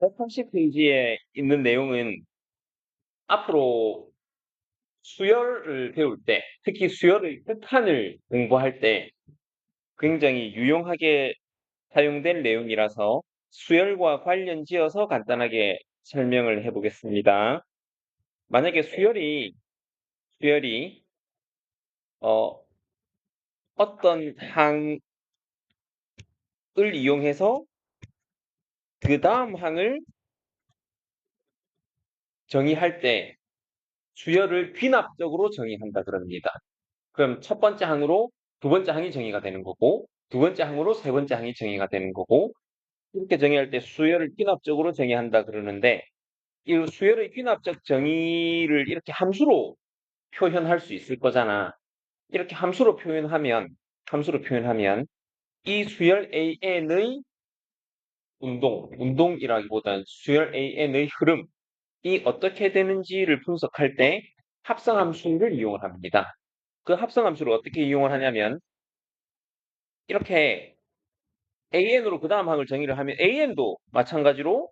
130페이지에 있는 내용은 앞으로 수열을 배울 때, 특히 수열의 끝판을 공부할 때 굉장히 유용하게 사용된 내용이라서 수열과 관련 지어서 간단하게 설명을 해보겠습니다. 만약에 수열이 어, 어떤 항을 이용해서 그 다음 항을 정의할 때 수열을 귀납적으로 정의한다 그럽니다. 그럼 첫 번째 항으로 두 번째 항이 정의가 되는 거고, 두 번째 항으로 세 번째 항이 정의가 되는 거고, 이렇게 정의할 때 수열을 귀납적으로 정의한다 그러는데, 이 수열의 귀납적 정의를 이렇게 함수로 표현할 수 있을 거잖아. 이렇게 함수로 표현하면 이 수열 AN의 운동이라기보다는 수열 AN의 흐름이 어떻게 되는지를 분석할 때 합성함수를 이용을 합니다. 그 합성함수를 어떻게 이용을 하냐면 이렇게 AN으로 그 다음 항을 정의를 하면 AN도 마찬가지로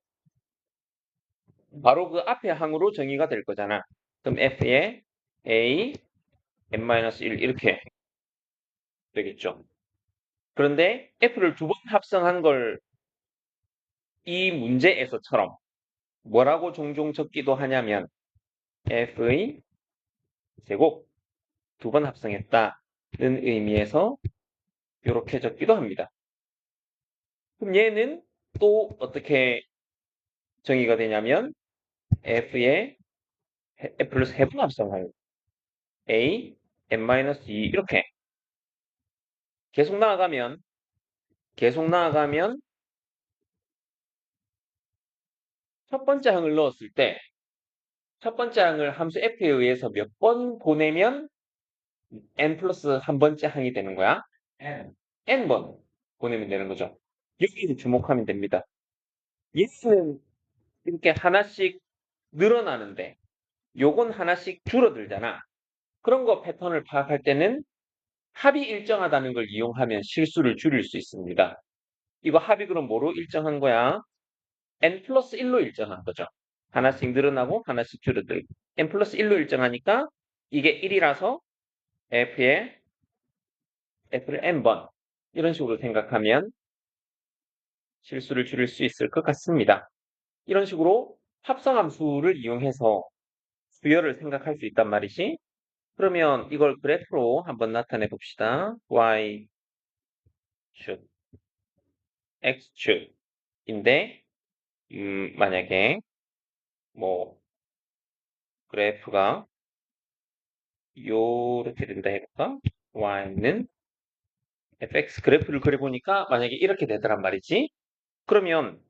바로 그 앞에 항으로 정의가 될 거잖아. 그럼 F에 A, n-1 이렇게 되겠죠. 그런데 F를 두 번 합성한 걸 이 문제에서처럼 뭐라고 종종 적기도 하냐면 F의 제곱 두 번 합성했다는 의미에서 이렇게 적기도 합니다. 그럼 얘는 또 어떻게 정의가 되냐면 F의 F를 세 번 합성할 A, n-2 이렇게 계속 나아가면 첫 번째 항을 넣었을 때 첫 번째 항을 함수 f에 의해서 몇 번 보내면 n 플러스 한 번째 항이 되는 거야? n번 보내면 되는 거죠. 여기에 주목하면 됩니다. 얘는 이렇게 하나씩 늘어나는데 요건 하나씩 줄어들잖아. 그런 거 패턴을 파악할 때는 합이 일정하다는 걸 이용하면 실수를 줄일 수 있습니다. 이거 합이 그럼 뭐로 일정한 거야? n 플러스 1로 일정한 거죠. 하나씩 늘어나고 하나씩 줄어들고 n 플러스 1로 일정하니까 이게 1이라서 F를 n번 이런 식으로 생각하면 실수를 줄일 수 있을 것 같습니다. 이런 식으로 합성함수를 이용해서 수열을 생각할 수 있단 말이지. 그러면 이걸 그래프로 한번 나타내 봅시다. y축, x축인데 만약에 뭐 그래프가 요렇게 된다 해볼까? y는 fx 그래프를 그려보니까 만약에 이렇게 되더란 말이지. 그러면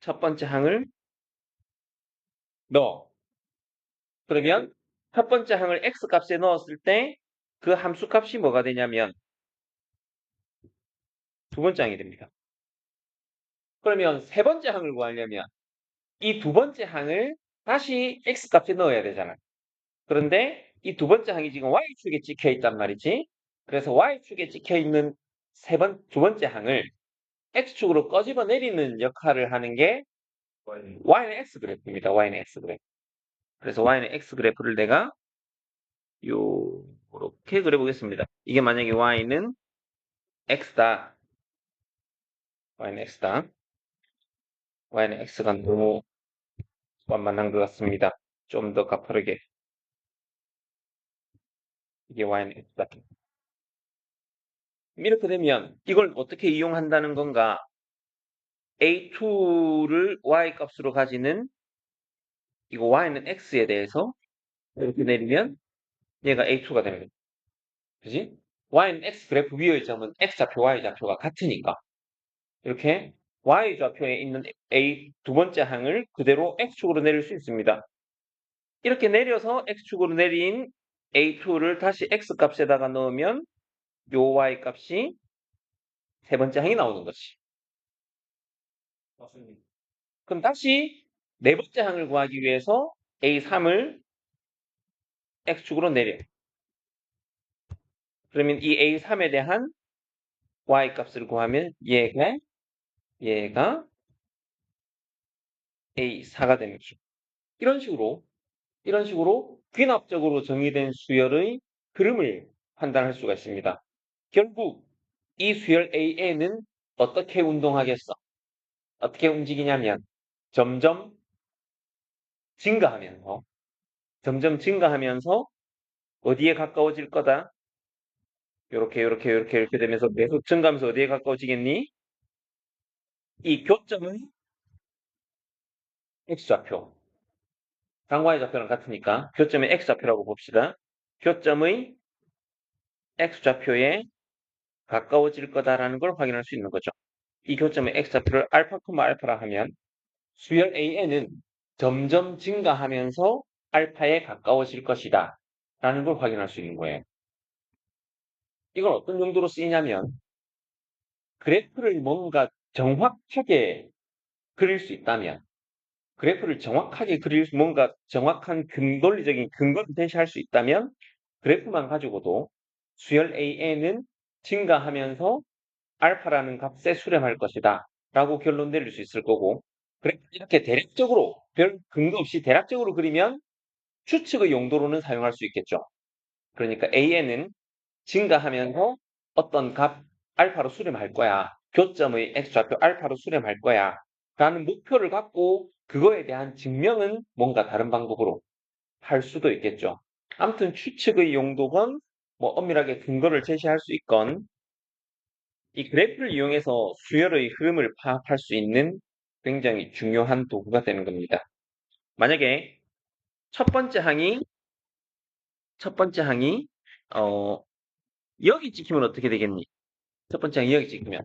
첫 번째 항을 넣어. 그러면 첫 번째 항을 x 값에 넣었을 때 그 함수 값이 뭐가 되냐면 두 번째 항이 됩니다. 그러면 세 번째 항을 구하려면 이 두 번째 항을 다시 x 값에 넣어야 되잖아. 그런데 이 두 번째 항이 지금 y축에 찍혀 있단 말이지. 그래서 y축에 찍혀 있는 두 번째 항을 x축으로 꺼집어 내리는 역할을 하는 게 y는 x 그래프입니다. y는 x 그래프. 그래서 y는 x 그래프를 내가 요렇게 그려보겠습니다. 이게 만약에 y는 x다. y는 x다. y는 x가 너무 완만한 것 같습니다. 좀 더 가파르게. 이게 y는 x다. 이렇게 되면 이걸 어떻게 이용한다는 건가? a2를 y 값으로 가지는 이거 y는 x에 대해서 이렇게 내리면 얘가 a2가 되는 거죠. 그지? y는 x 그래프 위의 점은 x좌표, y좌표가 같으니까 이렇게 y좌표에 있는 a 두 번째 항을 그대로 x축으로 내릴 수 있습니다. 이렇게 내려서 x축으로 내린 a2를 다시 x 값에다가 넣으면 요 y 값이 세 번째 항이 나오는 거지. 그럼 다시 네 번째 항을 구하기 위해서 a3을 x축으로 내려. 그러면 이 a3에 대한 y 값을 구하면 얘가 A4가 되는 거죠. 이런 식으로 귀납적으로 정의된 수열의 흐름을 판단할 수가 있습니다. 결국 이 수열 AN은 어떻게 운동하겠어? 어떻게 움직이냐면 점점 증가하면서 어디에 가까워질 거다? 요렇게 되면서 계속 증가하면서 어디에 가까워지겠니? 이 교점은 x좌표. 상관의 좌표랑 같으니까 교점의 x좌표라고 봅시다. 교점의 x좌표에 가까워질 거다라는 걸 확인할 수 있는 거죠. 이 교점의 x좌표를 알파, 알파라 하면 수열 AN은 점점 증가하면서 알파에 가까워질 것이다 라는 걸 확인할 수 있는 거예요. 이건 어떤 용도로 쓰이냐면 그래프를 뭔가 정확하게 그릴 수 있다면 그래프를 정확하게 뭔가 정확한 논리적인 근거를 제시할 수 있다면 그래프만 가지고도 수열 AN은 증가하면서 알파라는 값에 수렴할 것이다 라고 결론 내릴 수 있을 거고 이렇게 대략적으로 별 근거 없이 대략적으로 그리면 추측의 용도로는 사용할 수 있겠죠. 그러니까 AN은 증가하면서 어떤 값 알파로 수렴할 거야. 교점의 x좌표 알파로 수렴할 거야. 라는 목표를 갖고 그거에 대한 증명은 뭔가 다른 방법으로 할 수도 있겠죠. 아무튼 추측의 용도건 뭐 엄밀하게 근거를 제시할 수 있건 이 그래프를 이용해서 수열의 흐름을 파악할 수 있는 굉장히 중요한 도구가 되는 겁니다. 만약에 첫 번째 항이 어, 여기 찍히면 어떻게 되겠니? 첫 번째 항이 여기 찍히면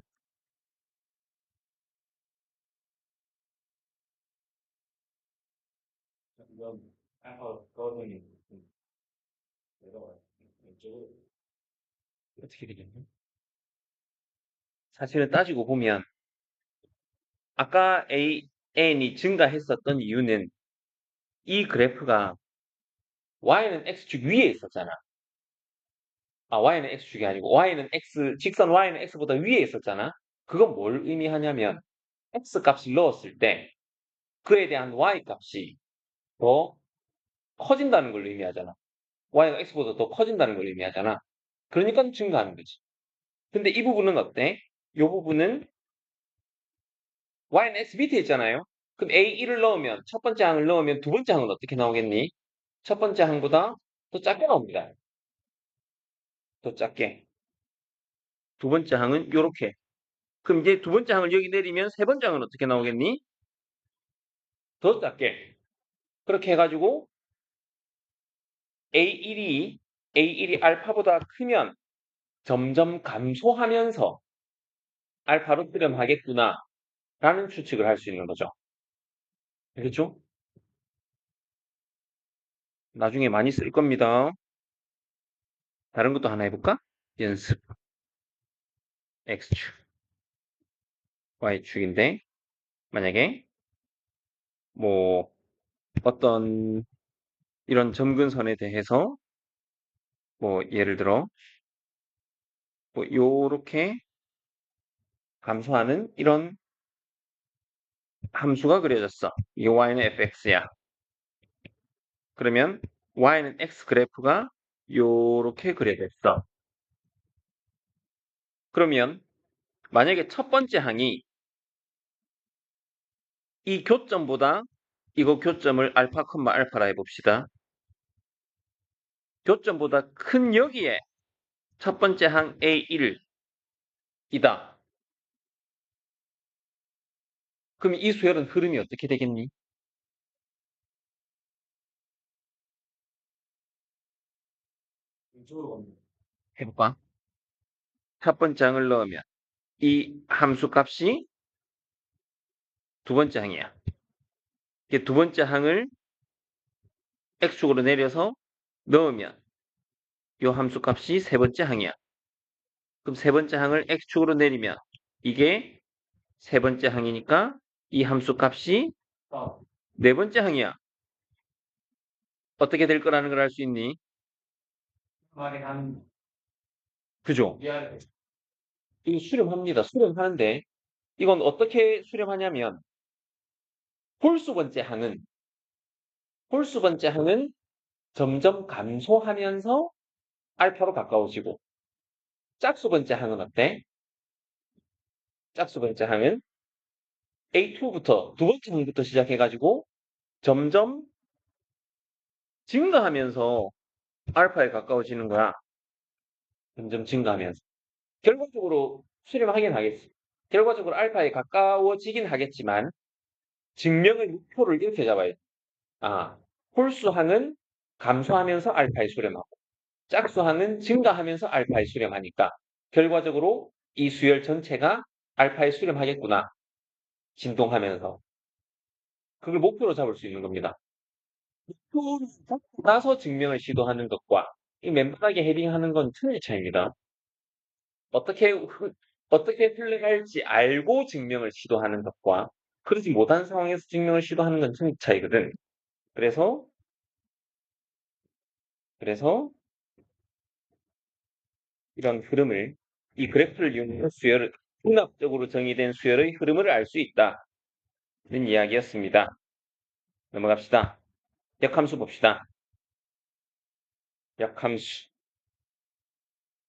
어떻게 되겠니? 사실은 따지고 보면 아까 N이 증가했었던 이유는 이 그래프가 Y는 X축 위에 있었잖아. Y는 X축이 아니고 직선 Y는 X보다 위에 있었잖아. 그건 뭘 의미하냐면 X 값을 넣었을 때 그에 대한 Y 값이 더 커진다는 걸 의미하잖아. Y가 X보다 더 커진다는 걸 의미하잖아. 그러니까 증가하는 거지. 근데 이 부분은 어때? 이 부분은 Y는 X 밑에 있잖아요. 그럼 A1을 넣으면 첫 번째 항을 넣으면 두 번째 항은 어떻게 나오겠니? 첫 번째 항보다 더 작게 나옵니다. 더 작게. 두 번째 항은 요렇게. 그럼 이제 두 번째 항을 여기 내리면 세 번째 항은 어떻게 나오겠니? 더 작게. 그렇게 해가지고 A1이 알파보다 크면 점점 감소하면서 알파로 수렴하겠구나 라는 추측을 할 수 있는 거죠. 그렇죠? 나중에 많이 쓸 겁니다. 다른 것도 하나 해볼까? 연습. X축, Y축인데 만약에 뭐 어떤 이런 점근선에 대해서 뭐 예를 들어 뭐 요렇게 감소하는 이런 함수가 그려졌어. 이 y는 fx야. 그러면 y는 x 그래프가 요렇게 그려졌어. 그러면 만약에 첫 번째 항이 이 교점보다 이거 교점을 알파, 알파라 해봅시다. 교점보다 큰 여기에 첫 번째 항 A1이다. 그럼 이 수열은 흐름이 어떻게 되겠니? 해볼까? 첫 번째 항을 넣으면 이 함수 값이 두 번째 항이야. 두 번째 항을 x축으로 내려서 넣으면 이 함수 값이 세 번째 항이야. 그럼 세 번째 항을 x축으로 내리면 이게 세 번째 항이니까 이 함수 값이 네 번째 항이야. 어떻게 될 거라는 걸 알 수 있니? 그죠? 이거 수렴합니다. 수렴하는데 이건 어떻게 수렴하냐면 홀수 번째 항은 점점 감소하면서 알파로 가까워지고 짝수 번째 항은 어때? 짝수 번째 항은 A2부터 두 번째 항부터 시작해가지고 점점 증가하면서 알파에 가까워지는 거야. 점점 증가하면서. 결과적으로 수렴하긴 하겠지. 결과적으로 알파에 가까워지긴 하겠지만 증명의 목표를 이렇게 잡아야 돼. 아, 홀수항은 감소하면서 알파에 수렴하고 짝수항은 증가하면서 알파에 수렴하니까 결과적으로 이 수열 전체가 알파에 수렴하겠구나. 진동하면서. 그걸 목표로 잡을 수 있는 겁니다. 목표를 잡고 나서 증명을 시도하는 것과 이 맨바닥에 헤딩하는 건 틀린 차이입니다. 어떻게, 어떻게 흘러갈지 알고 증명을 시도하는 것과 그러지 못한 상황에서 증명을 시도하는 건 틀린 차이거든. 그래서, 그래서 이런 흐름을, 이 그래프를 이용해서 수열을, 통합적으로 정의된 수열의 흐름을 알 수 있다는 이야기였습니다. 넘어갑시다. 역함수 봅시다. 역함수.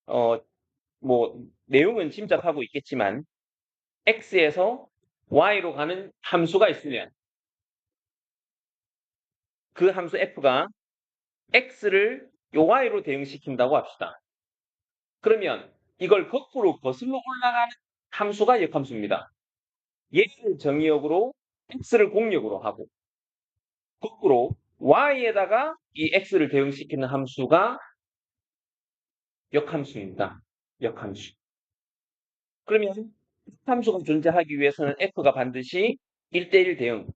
어, 뭐, 내용은 짐작하고 있겠지만, x에서 y로 가는 함수가 있으면, 그 함수 f가 x를 요 y로 대응시킨다고 합시다. 그러면 이걸 거꾸로 거슬러 올라가는 함수가 역함수입니다. 얘를 정의역으로 x를 공역으로 하고, 거꾸로 y에다가 이 x를 대응시키는 함수가 역함수입니다. 역함수. 그러면 함수가 존재하기 위해서는 f가 반드시 1대1 대응,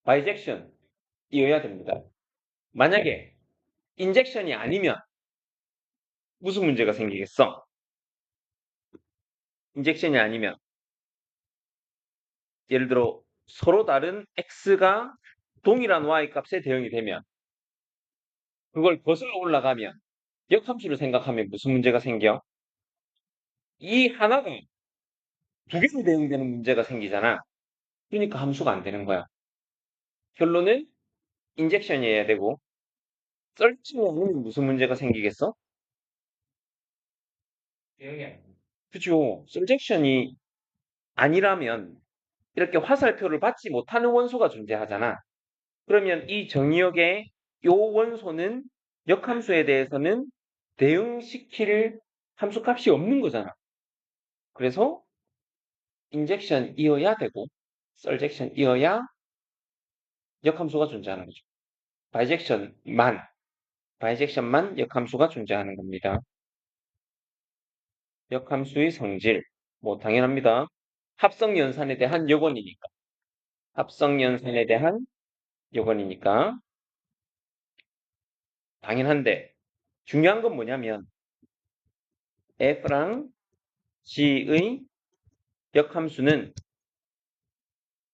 바이젝션이어야 됩니다. 만약에 인젝션이 아니면 무슨 문제가 생기겠어? 인젝션이 아니면 예를 들어 서로 다른 x가 동일한 y 값에 대응이 되면 그걸 거슬러 올라가면 역함수를 생각하면 무슨 문제가 생겨? 이 하나가 두 개로 대응되는 문제가 생기잖아. 그러니까 함수가 안 되는 거야. 결론은 인젝션이어야 되고 썰칭이 아니면 무슨 문제가 생기겠어? 대응이 안 돼. 그죠. 썰젝션이 아니라면 이렇게 화살표를 받지 못하는 원소가 존재하잖아. 그러면 이 정의역의 요 원소는 역함수에 대해서는 대응시킬 함수값이 없는 거잖아. 그래서 인젝션이어야 되고 썰젝션이어야 역함수가 존재하는 거죠. 바이젝션만 바이젝션만 역함수가 존재하는 겁니다. 역함수의 성질 뭐 당연합니다. 합성연산에 대한 요건이니까. 합성연산에 대한 요건이니까 당연한데 중요한 건 뭐냐면 F랑 G의 역함수는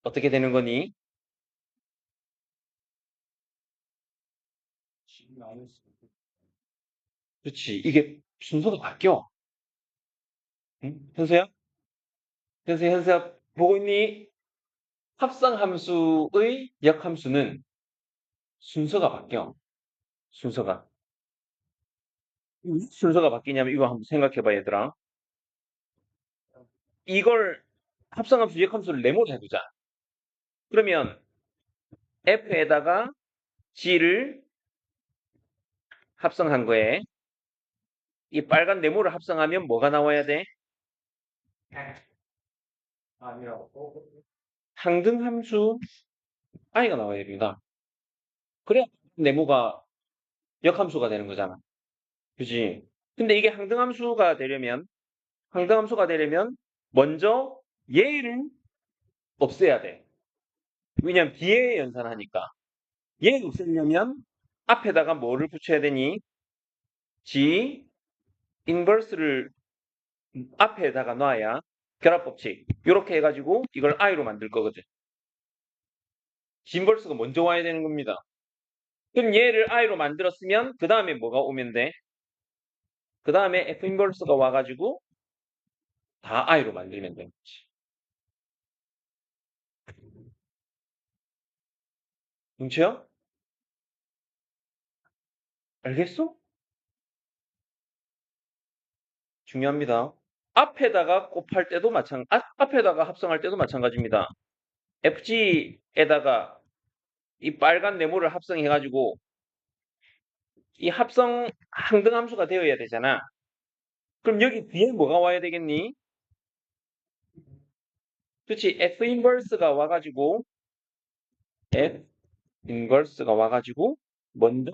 어떻게 되는 거니? 그렇지. 이게 순서가 바뀌어. 응? 현수야, 보고 있니? 합성함수의 역함수는 순서가 바뀌어. 순서가. 왜 순서가 바뀌냐면 이거 한번 생각해봐, 얘들아. 이걸 합성함수, 역함수를 네모로 해보자. 그러면 F에다가 G를 합성한 거에 이 빨간 네모를 합성하면 뭐가 나와야 돼? 항등함수 i가 나와야 됩니다. 그래야 네모가 역함수가 되는 거잖아. 그지? 근데 이게 항등함수가 되려면 먼저 얘를 없애야 돼. 왜냐면 뒤에 연산하니까. 얘 없애려면 앞에다가 뭐를 붙여야 되니? G 인버스를 앞에다가 놔야 결합법칙. 이렇게 해가지고 이걸 I로 만들 거거든. G 인버스가 먼저 와야 되는 겁니다. 그럼 얘를 I로 만들었으면 그 다음에 뭐가 오면 돼? 그 다음에 F 인버스가 와가지고 다 i로 만들면 되는 거지. 응치야? 알겠어? 중요합니다. 앞에다가 곱할 때도 앞에다가 합성할 때도 마찬가지입니다. FG에다가 이 빨간 네모를 합성해가지고 이 합성 항등함수가 되어야 되잖아. 그럼 여기 뒤에 뭐가 와야 되겠니? 그렇지. F 인버스가 와가지고 F 인버스가 와가지고 먼저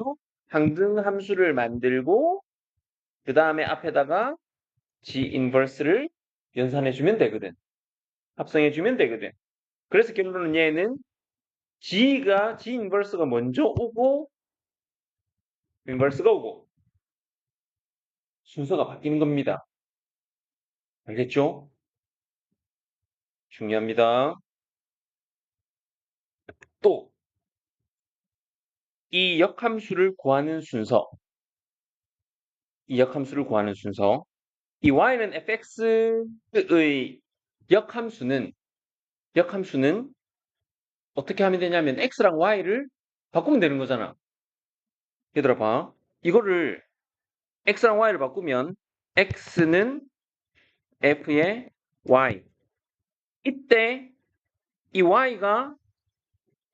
항등함수를 만들고 그 다음에 앞에다가 G 인버스를 연산해주면 되거든. 합성해주면 되거든. 그래서 결론은 얘는 G 인버스가 먼저 오고 인버스가 오고 순서가 바뀌는 겁니다. 알겠죠? 중요합니다. 또 이 역함수를 구하는 순서, 이 역함수를 구하는 순서, 이 y는 fx의 역함수는 어떻게 하면 되냐면 x랑 y를 바꾸면 되는 거잖아. 얘들아 봐. 이거를 x랑 y를 바꾸면 x는 f의 y. 이때 이 y가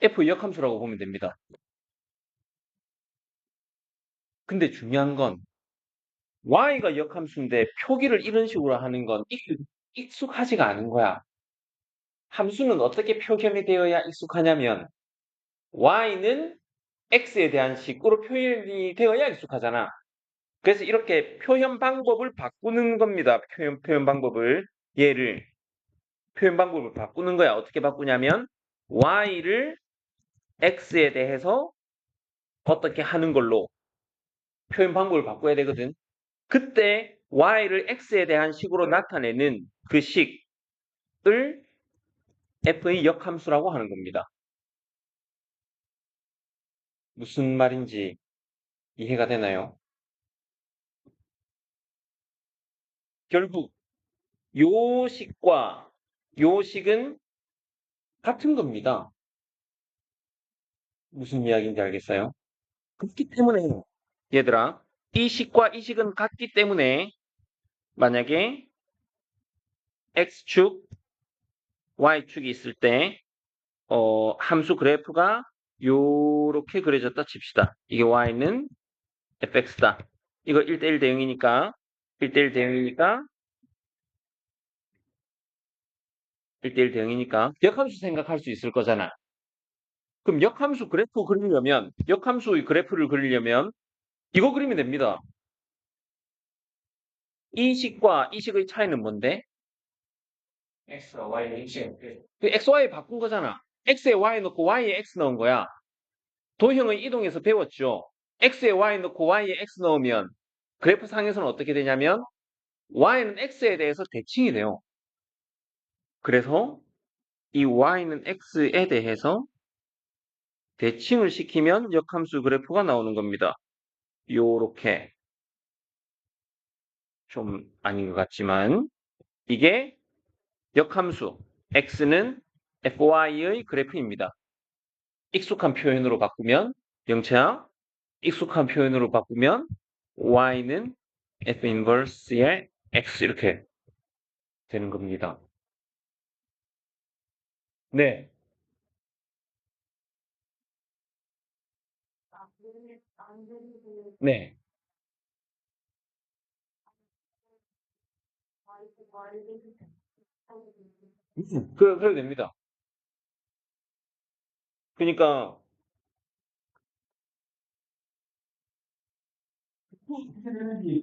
f 역함수라고 보면 됩니다. 근데 중요한 건 y가 역함수인데 표기를 이런 식으로 하는 건 익숙하지가 않은 거야. 함수는 어떻게 표현이 되어야 익숙하냐면 y는 x에 대한 식으로 표현이 되어야 익숙하잖아. 그래서 이렇게 표현 방법을 바꾸는 겁니다. 표현 방법을. 얘를 표현 방법을 바꾸는 거야. 어떻게 바꾸냐면 y를 x에 대해서 어떻게 하는 걸로 표현 방법을 바꿔야 되거든. 그때 y를 x에 대한 식으로 나타내는 그 식을 f의 역함수라고 하는 겁니다. 무슨 말인지 이해가 되나요? 결국 요 식과 요 식은 같은 겁니다. 무슨 이야기인지 알겠어요? 그렇기 때문에 얘들아 이 식과 이 식은 같기 때문에 만약에 x축, y축이 있을 때 함수 그래프가 요렇게 그려졌다 칩시다. 이게 y는 fx다. 이거 1대1 대응이니까 1대1 대응이니까 1대1 대응이니까 역함수 생각할 수 있을 거잖아. 그럼 역함수의 그래프를 그리려면 이거 그리면 됩니다. 이 식과 이 식의 차이는 뭔데? X와 Y의 그 XY 바꾼 거잖아. X에 Y 넣고 Y에 X 넣은 거야. 도형의 이동에서 배웠죠. X에 Y 넣고 Y에 X 넣으면 그래프 상에서는 어떻게 되냐면 Y는 X에 대해서 대칭이 돼요. 그래서 이 Y는 X에 대해서 대칭을 시키면 역함수 그래프가 나오는 겁니다. 요렇게 좀 아닌 것 같지만 이게 역함수 x는 fy의 그래프입니다. 익숙한 표현으로 바꾸면 영채야 익숙한 표현으로 바꾸면 y는 f 인버스의 x 이렇게 되는 겁니다. 네. 네. 그래도 됩니다. 그러니까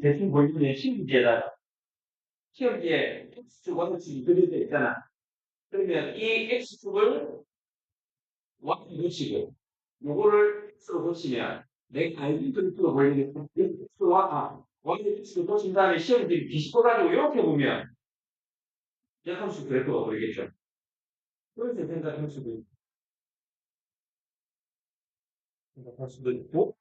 대충 보이는 시험지에다 시험지에 x축, y축이 그려져 있잖아. 그러면 이 x축을 y에 놓치고 요거를 x로 놓치면 내 알기 그래프가 보이는 x와 y를 x로 놓친 다음에 시험지 뒤집어가지고 이렇게 보면 역함수 그래프가 보이겠죠. 그래서 생각할 수도 있고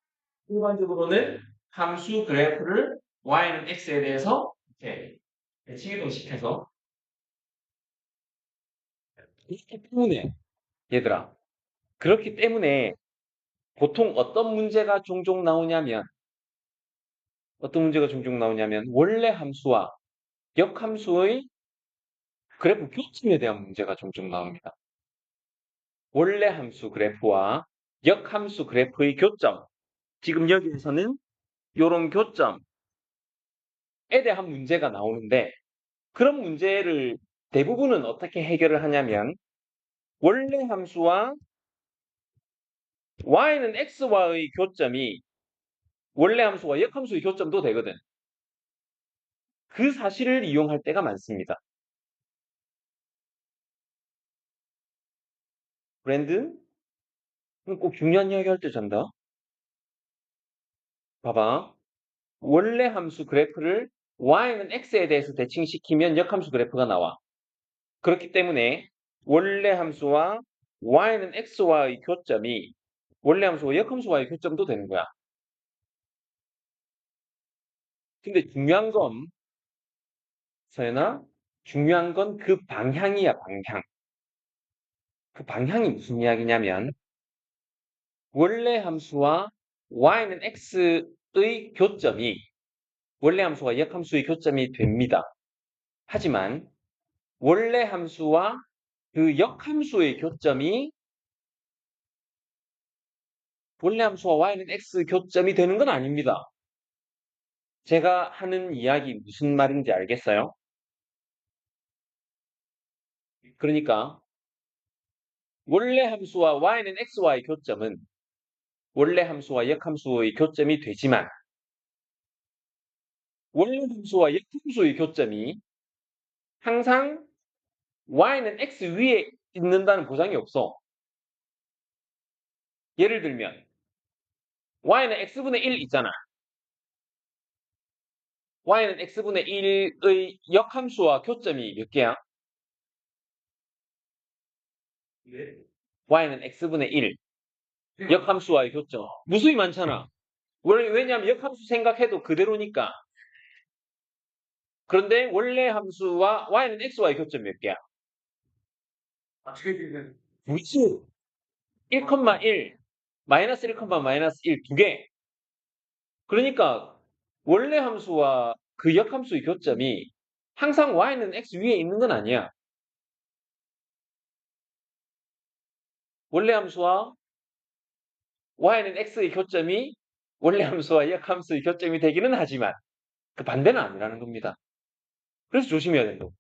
일반적으로는 함수 그래프를 y는 x에 대해서 이렇게 대칭이동시켜서 그렇기 때문에, 얘들아, 그렇기 때문에 보통 어떤 문제가 종종 나오냐면, 원래 함수와 역함수의 그래프 교점에 대한 문제가 종종 나옵니다. 원래 함수 그래프와 역함수 그래프의 교점. 지금 여기에서는 이런 교점에 대한 문제가 나오는데, 그런 문제를 대부분은 어떻게 해결을 하냐면, 원래 함수와 y는 x와의 교점이 원래 함수와 역함수의 교점도 되거든. 그 사실을 이용할 때가 많습니다. 브랜드? 꼭 중요한 이야기 할 때 잔다. 봐봐. 원래 함수 그래프를 y는 x에 대해서 대칭시키면 역함수 그래프가 나와. 그렇기 때문에 원래 함수와 y는 x와의 교점이 원래 함수와 역함수와의 교점도 되는 거야. 근데 서연아, 중요한 건 그 방향이야, 방향. 그 방향이 무슨 이야기냐면, 원래 함수와 y는 x의 교점이 원래 함수와 역함수의 교점이 됩니다. 하지만 원래 함수와 그 역함수의 교점이 원래 함수와 y는 x 교점이 되는 건 아닙니다. 제가 하는 이야기 무슨 말인지 알겠어요? 그러니까 원래 함수와 y는 x와의 교점은 원래 함수와 역함수의 교점이 되지만, 원래 함수와 역함수의 교점이 항상 y는 x 위에 있는다는 보장이 없어. 예를 들면 y는 x분의 1 있잖아. y는 x분의 1의 역함수와 교점이 몇 개야? y는 x분의 1 역함수와의 교점 무수히 많잖아. 왜냐하면 역함수 생각해도 그대로니까. 그런데 원래 함수와 y는 x와의 교점 몇 개야? 무수 1,1 마이너스 1, 마이너스 1 두 개. 그러니까 원래 함수와 그 역함수의 교점이 항상 y는 x 위에 있는 건 아니야. 원래 함수와 y는 x의 교점이 원래 함수와 역함수의 교점이 되기는 하지만 그 반대는 아니라는 겁니다. 그래서 조심해야 된다고.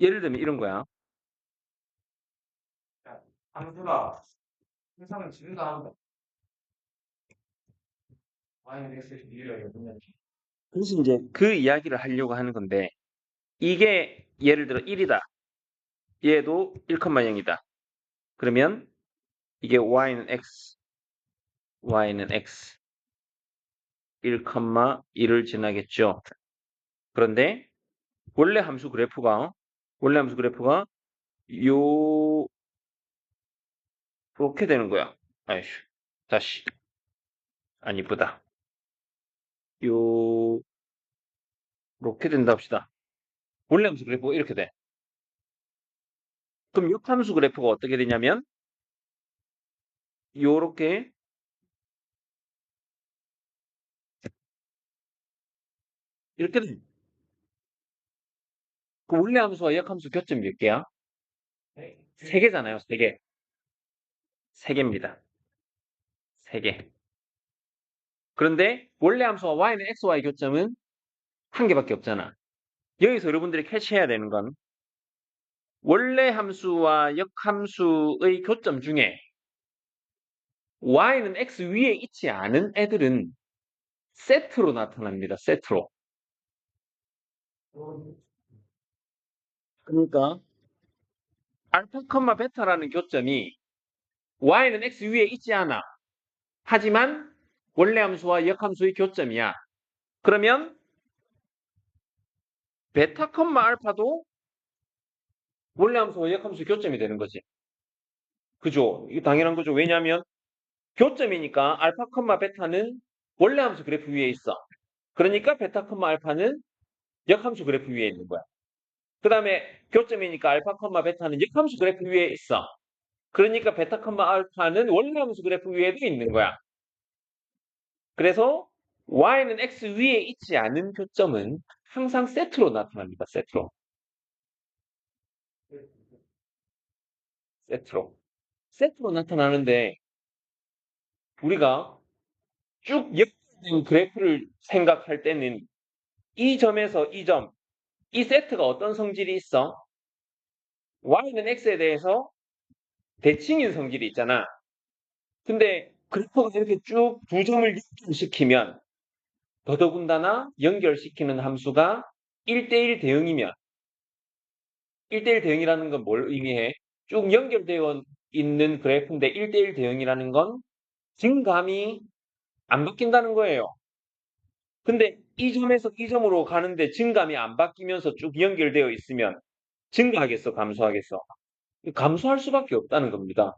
예를 들면 이런 거야. 함수가 항상 증가한다. y는 x의 비례가 그래서 이제 그 이야기를 하려고 하는 건데, 이게 예를 들어 1이다. 얘도 1,0이다. 그러면 이게 y는 x 1,1을 지나겠죠. 그런데 원래 함수 그래프가 요렇게 되는 거야. 아이씨, 다시 안 이쁘다. 요렇게 된다 합시다. 원래 함수 그래프가 이렇게 돼. 그럼 역함수 그래프가 어떻게 되냐면 요렇게 이렇게 돼. 그 원래 함수와 역함수 교점 몇 개야? 세 개잖아요, 세 개. 세 개입니다. 세 개. 그런데 원래 함수와 y는 xy 교점은 한 개밖에 없잖아. 여기서 여러분들이 캐치해야 되는 건 원래 함수와 역함수의 교점 중에 y는 x 위에 있지 않은 애들은 세트로 나타납니다. 세트로. 그러니까 알파, 베타라는 교점이 y는 x 위에 있지 않아. 하지만 원래 함수와 역함수의 교점이야. 그러면 베타, 알파도 원래 함수와 역함수의 교점이 되는 거지. 그죠? 이거 당연한 거죠. 왜냐하면 교점이니까 알파, 베타는 원래 함수 그래프 위에 있어. 그러니까 베타, 알파는 역함수 그래프 위에 있는 거야. 그 다음에 교점이니까 알파, 베타는 역함수 그래프 위에 있어. 그러니까 베타, 알파는 원래 함수 그래프 위에도 있는 거야. 그래서 y는 x 위에 있지 않은 교점은 항상 세트로 나타납니다. 세트로. 세트로. 세트로 나타나는데 우리가 쭉 역된 그래프를 생각할 때는 이 점에서 이 점, 이 세트가 어떤 성질이 있어? y는 x에 대해서 대칭인 성질이 있잖아. 근데 그래프가 이렇게 쭉 두 점을 연결시키면 더더군다나 연결시키는 함수가 1대1 대응이면 1대1 대응이라는 건 뭘 의미해? 쭉 연결되어 있는 그래프인데 1대1 대응이라는 건 증감이 안 바뀐다는 거예요. 근데 이 점에서 이 점으로 가는데 증감이 안 바뀌면서 쭉 연결되어 있으면 증가하겠어, 감소하겠어? 감소할 수밖에 없다는 겁니다.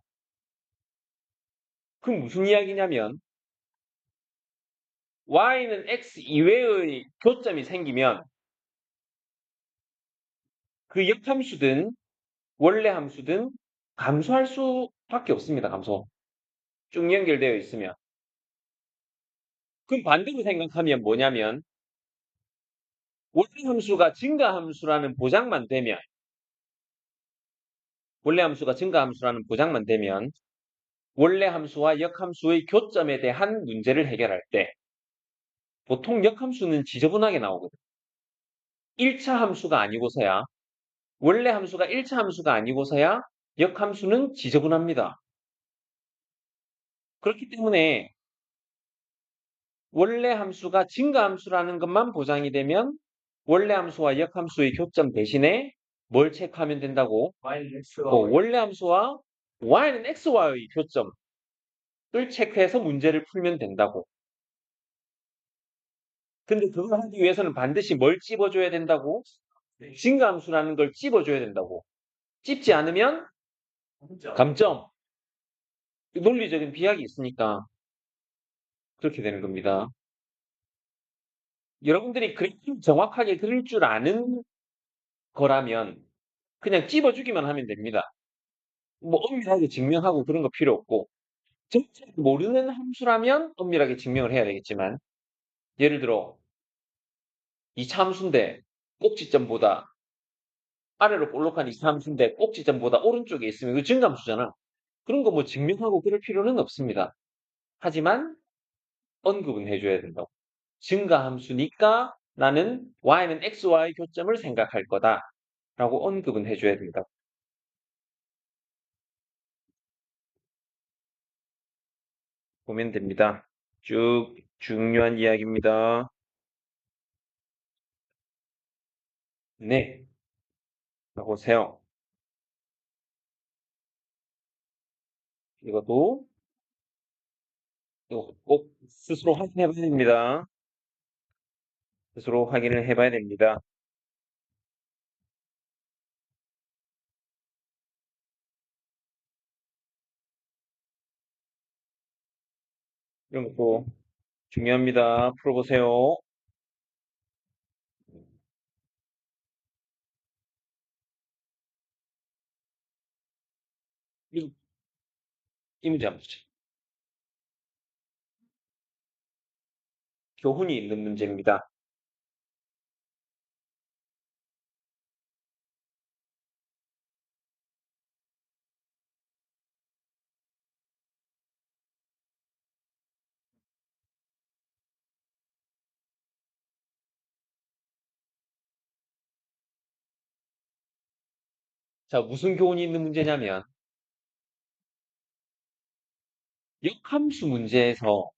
그 무슨 이야기냐면 y는 x 이외의 교점이 생기면 그 역함수든 원래 함수든 감소할 수밖에 없습니다. 감소. 쭉 연결되어 있으면. 그럼 반대로 생각하면 뭐냐면 원래 함수가 증가 함수라는 보장만 되면 원래 함수가 증가 함수라는 보장만 되면 원래 함수와 역함수의 교점에 대한 문제를 해결할 때 보통 역함수는 지저분하게 나오거든. 1차 함수가 아니고서야 원래 함수가 1차 함수가 아니고서야 역함수는 지저분합니다. 그렇기 때문에 원래 함수가 증가 함수라는 것만 보장이 되면 원래 함수와 역함수의 교점 대신에 뭘 체크하면 된다고? 원래 함수와 y는 x와의 교점을 체크해서 문제를 풀면 된다고. 근데 그걸 하기 위해서는 반드시 뭘 찝어줘야 된다고? 증가 함수라는 걸 찝어줘야 된다고. 찝지 않으면 감점. 논리적인 비약이 있으니까 그렇게 되는 겁니다. 여러분들이 그래프를 정확하게 그릴 줄 아는 거라면 그냥 찝어주기만 하면 됩니다. 뭐 엄밀하게 증명하고 그런 거 필요 없고 정체 모르는 함수라면 엄밀하게 증명을 해야 되겠지만 예를 들어 2차 함수인데 꼭지점보다 아래로 볼록한 2차 함수인데 꼭지점보다 오른쪽에 있으면 이거 증감수잖아. 그런 거 뭐 증명하고 그럴 필요는 없습니다. 하지만 언급은 해줘야 된다고. 증가함수니까 나는 y는 x와의 교점을 생각할 거다. 라고 언급은 해줘야 된다고. 보면 됩니다. 쭉 중요한 이야기입니다. 네, 보세요. 이것도 이거 꼭 스스로 확인해 봐야 됩니다. 스스로 확인을 해 봐야 됩니다. 이런 것도 중요합니다. 풀어보세요. 이 문제 한번 보죠. 교훈이 있는 문제입니다. 자, 무슨 교훈이 있는 문제냐면 역함수 문제에서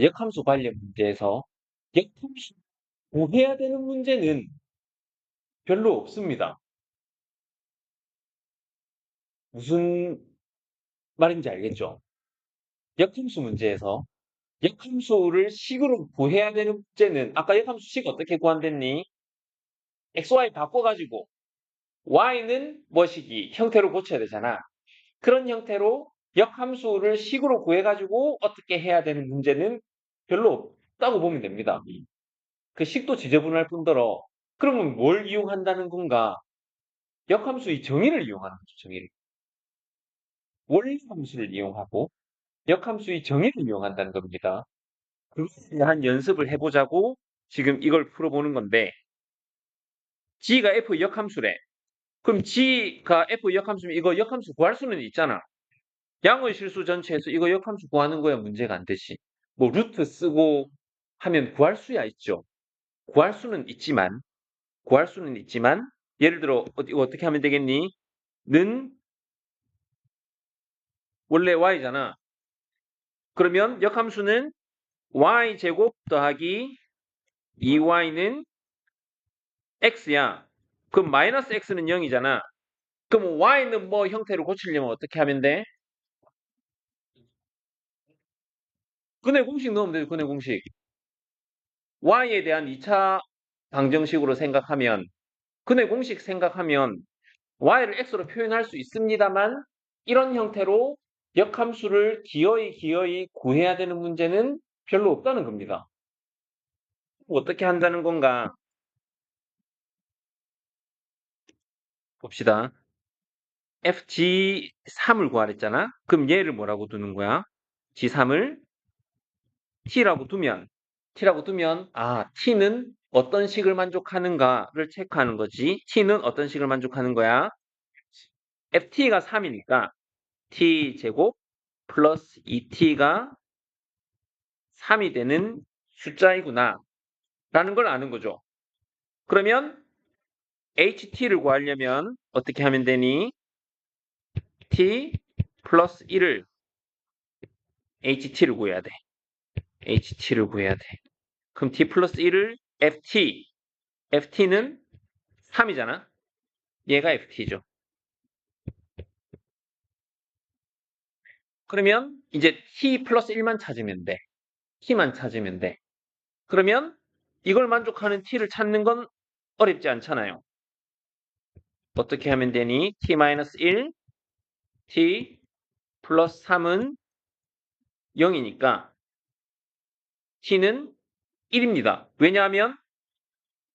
역함수 관련 문제에서 역함수 구해야 되는 문제는 별로 없습니다. 무슨 말인지 알겠죠? 역함수 문제에서 역함수를 식으로 구해야 되는 문제는 아까 역함수 식 어떻게 구한댔니? xy 바꿔가지고 y는 뭐시기 형태로 고쳐야 되잖아. 그런 형태로 역함수를 식으로 구해가지고 어떻게 해야 되는 문제는 별로 없다고 보면 됩니다. 그 식도 지저분할 뿐더러 그러면 뭘 이용한다는 건가? 역함수의 정의를 이용하는 거죠, 정의를. 원리 함수를 이용하고 역함수의 정의를 이용한다는 겁니다. 그것에 대한 연습을 해보자고 지금 이걸 풀어보는 건데, G가 F 역함수래. 그럼 G가 F 역함수면 이거 역함수 구할 수는 있잖아. 양의 실수 전체에서 이거 역함수 구하는 거야 문제가 안 되지. 뭐 루트 쓰고 하면 구할 수야 있죠. 구할 수는 있지만, 예를 들어 이거 어떻게 하면 되겠니? 는 원래 y잖아. 그러면 역함수는 y제곱 더하기 2y는 x야. 그럼 마이너스 x는 0이잖아. 그럼 y는 뭐 형태로 고치려면 어떻게 하면 돼? 근해 공식 넣으면 돼, 근해 공식. y에 대한 2차 방정식으로 생각하면, 근해 공식 생각하면 y를 x로 표현할 수 있습니다만, 이런 형태로 역함수를 기어이 구해야 되는 문제는 별로 없다는 겁니다. 어떻게 한다는 건가? 봅시다. FG3을 구하랬잖아? 그럼 얘를 뭐라고 두는 거야? G3을 T라고 두면, T는 어떤 식을 만족하는가를 체크하는 거지. T는 어떤 식을 만족하는 거야? FT가 3이니까 T제곱 플러스 2T가 3이 되는 숫자이구나. 라는 걸 아는 거죠. 그러면 HT를 구하려면 어떻게 하면 되니? T 플러스 1을 HT를 구해야 돼. HT를 구해야 돼. 그럼 T 플러스 1을 FT는 3이잖아. 얘가 FT죠. 그러면 이제 T 플러스 1만 찾으면 돼. T만 찾으면 돼. 그러면 이걸 만족하는 T를 찾는 건 어렵지 않잖아요. 어떻게 하면 되니? T 마이너스 1, T 플러스 3은 0이니까 T는 1입니다. 왜냐하면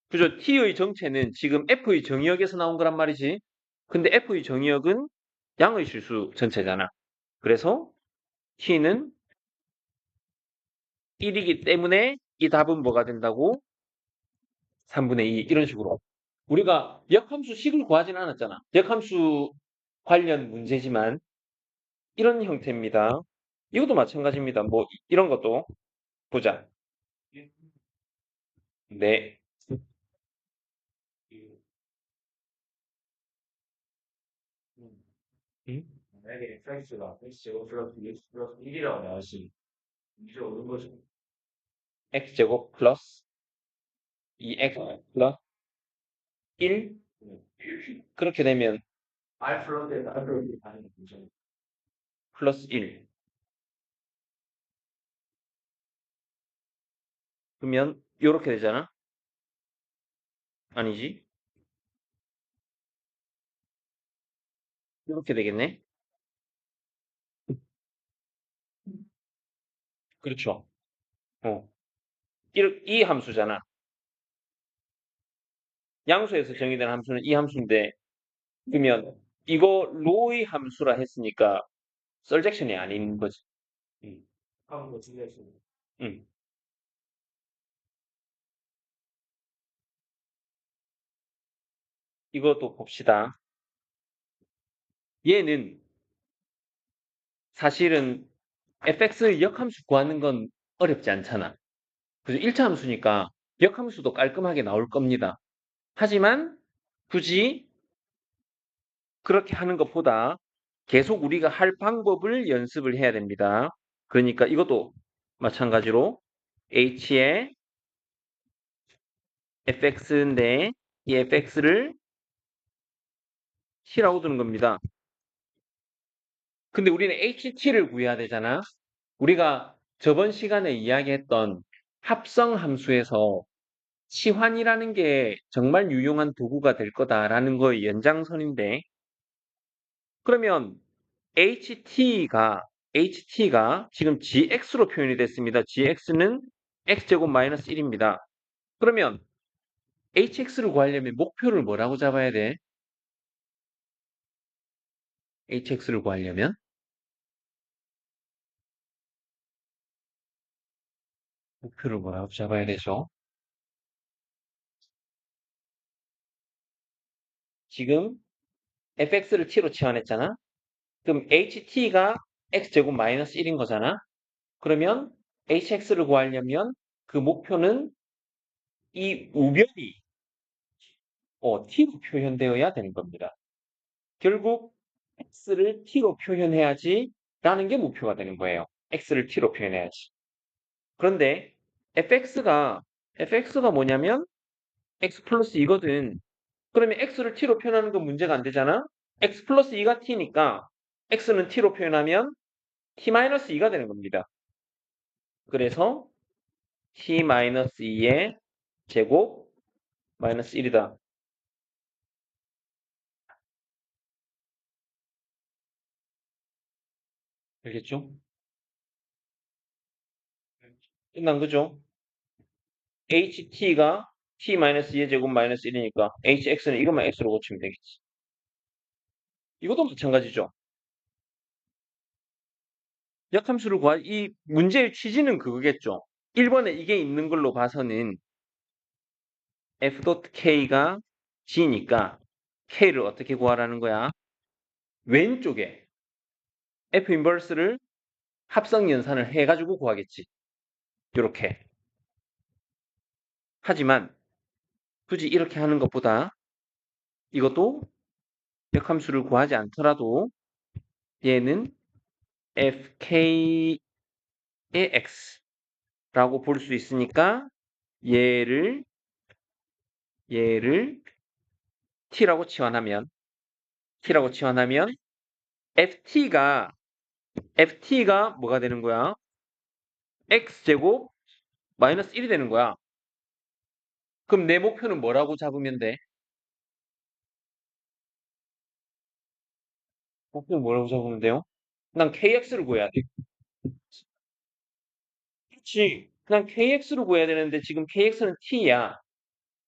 그죠? T의 정체는 지금 F의 정의역에서 나온 거란 말이지. 근데 F의 정의역은 양의 실수 전체잖아. 그래서 T는 1이기 때문에 이 답은 뭐가 된다고? 3분의 2 이런 식으로. 우리가 역함수 식을 구하진 않았잖아. 역함수 관련 문제지만 이런 형태입니다. 이것도 마찬가지입니다. 뭐 이런 것도 보자. 네. 음? 만약에 x가 x제곱 플러스 x 플러스 1이라고 나왔으면 이제 오는 거죠. x제곱 플러스 2x 플러스 1 그렇게 되면 r 플러스에 r 플러스 가는 거죠. 플러스 1 그러면 이렇게 되잖아. 아니지? 이렇게 되겠네. 그렇죠. 어. 이 함수잖아. 양수에서 정의된 함수는 이 함수인데 그러면 이거 로의 함수라 했으니까 썰젝션이 아닌 거지. 음, 하는 거 중요했습니다. 음. 이것도 봅시다. 얘는 사실은 fx의 역함수 구하는 건 어렵지 않잖아. 그래서 1차 함수니까 역함수도 깔끔하게 나올 겁니다. 하지만 굳이 그렇게 하는 것보다 계속 우리가 할 방법을 연습을 해야 됩니다. 그러니까 이것도 마찬가지로 h의 fx인데 이 fx를 t라고 두는 겁니다. 근데 우리는 ht를 구해야 되잖아. 우리가 저번 시간에 이야기했던 합성 함수에서 치환이라는 게 정말 유용한 도구가 될 거다라는 거의 연장선인데 그러면 HT가 지금 GX로 표현이 됐습니다. GX는 X제곱 마이너스 1입니다. 그러면 hx를 구하려면 목표를 뭐라고 잡아야 돼? hx를 구하려면 목표를 뭐라고 잡아야 되죠? 지금 fx를 t로 치환했잖아? 그럼 ht가 x제곱 마이너스 1인 거잖아? 그러면 hx를 구하려면 그 목표는 이 우변이 t로 표현되어야 되는 겁니다. 결국 x를 t로 표현해야지 라는 게 목표가 되는 거예요. x를 t로 표현해야지. 그런데 fx가 뭐냐면 x 플러스 2거든. 그러면 x를 t로 표현하는 건 문제가 안 되잖아? x 플러스 2가 t니까 x는 t로 표현하면 t 마이너스 2가 되는 겁니다. 그래서 t 마이너스 2의 제곱 마이너스 1이다. 알겠죠? 끝난 거죠? ht가 t 마이너스 2의 제곱 마이너스 1이니까 hx는 이것만 x로 고치면 되겠지. 이것도 마찬가지죠. 역함수를 구할 이 문제의 취지는 그거겠죠. 1번에 이게 있는 걸로 봐서는 f.k가 g니까 k를 어떻게 구하라는 거야? 왼쪽에 f 인버스를 합성 연산을 해가지고 구하겠지. 이렇게. 하지만 굳이 이렇게 하는 것보다 이것도 역함수를 구하지 않더라도 얘는 fk의 x라고 볼 수 있으니까 얘를 t라고 치환하면 ft가 뭐가 되는 거야? x제곱 마이너스 1이 되는 거야. 그럼 내 목표는 뭐라고 잡으면 돼? 목표는 뭐라고 잡으면 돼요? 난 kx를 구해야 돼. 그렇지. 그냥 kx를 구해야 되는데 지금 kx는 t야.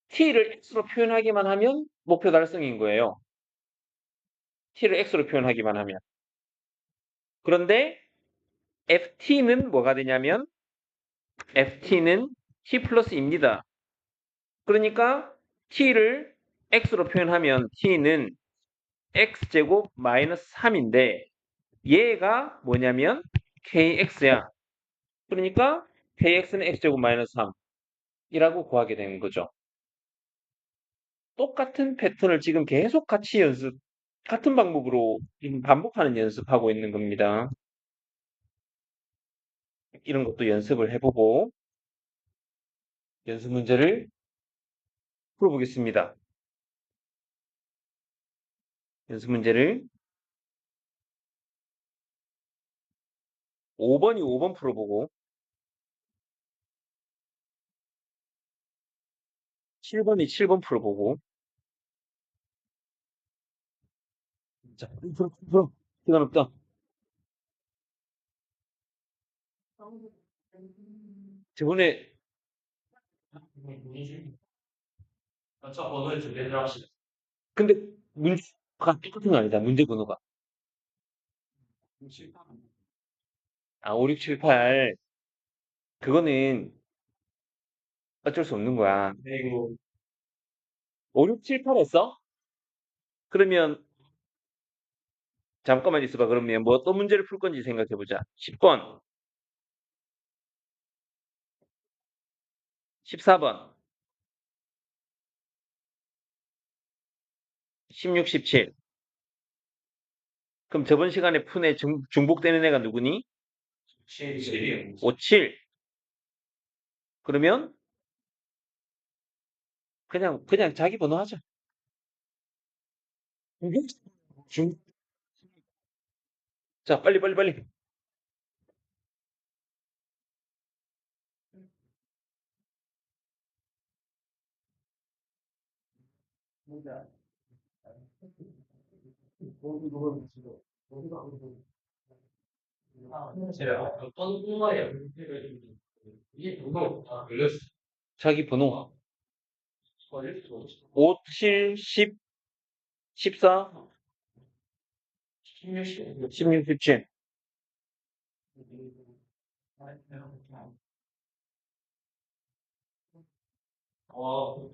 t를 x로 표현하기만 하면 목표 달성인 거예요. t를 x로 표현하기만 하면. 그런데 ft는 뭐가 되냐면 ft는 t 플러스입니다. 그러니까 t를 x로 표현하면 t는 x제곱 마이너스 3인데 얘가 뭐냐면 kx야. 그러니까 kx는 x제곱 마이너스 3이라고 구하게 되는 거죠. 똑같은 패턴을 지금 계속 같은 방법으로 지금 반복하는 연습하고 있는 겁니다. 이런 것도 연습을 해보고 연습 문제를 풀어보겠습니다. 연습 문제를 5번이 5번 풀어보고 7번이 7번 풀어보고 자, 풀어. 시간 없다. 저번에 저 번호에 두 개 들어가시죠. 근데 문제가 똑같은 거 아니다. 문제 번호가. 아, 5, 6, 7, 8. 그거는 어쩔 수 없는 거야. 그리고 5, 6, 7, 8 했어? 그러면 잠깐만 있어봐. 그러면 뭐 어떤 문제를 풀 건지 생각해 보자. 10번, 14번, 16, 17. 그럼 저번 시간에 푼 애 중복되는 애가 누구니? 7, 5, 7. 그러면 그냥 자기 번호 하자. 중, 자, 빨리, 빨리, 빨리. 제가 어떤 거예요? 이게 번호 다 걸렸어. 자기 번호. 5, 7, 10, 14, 16, 17. 어.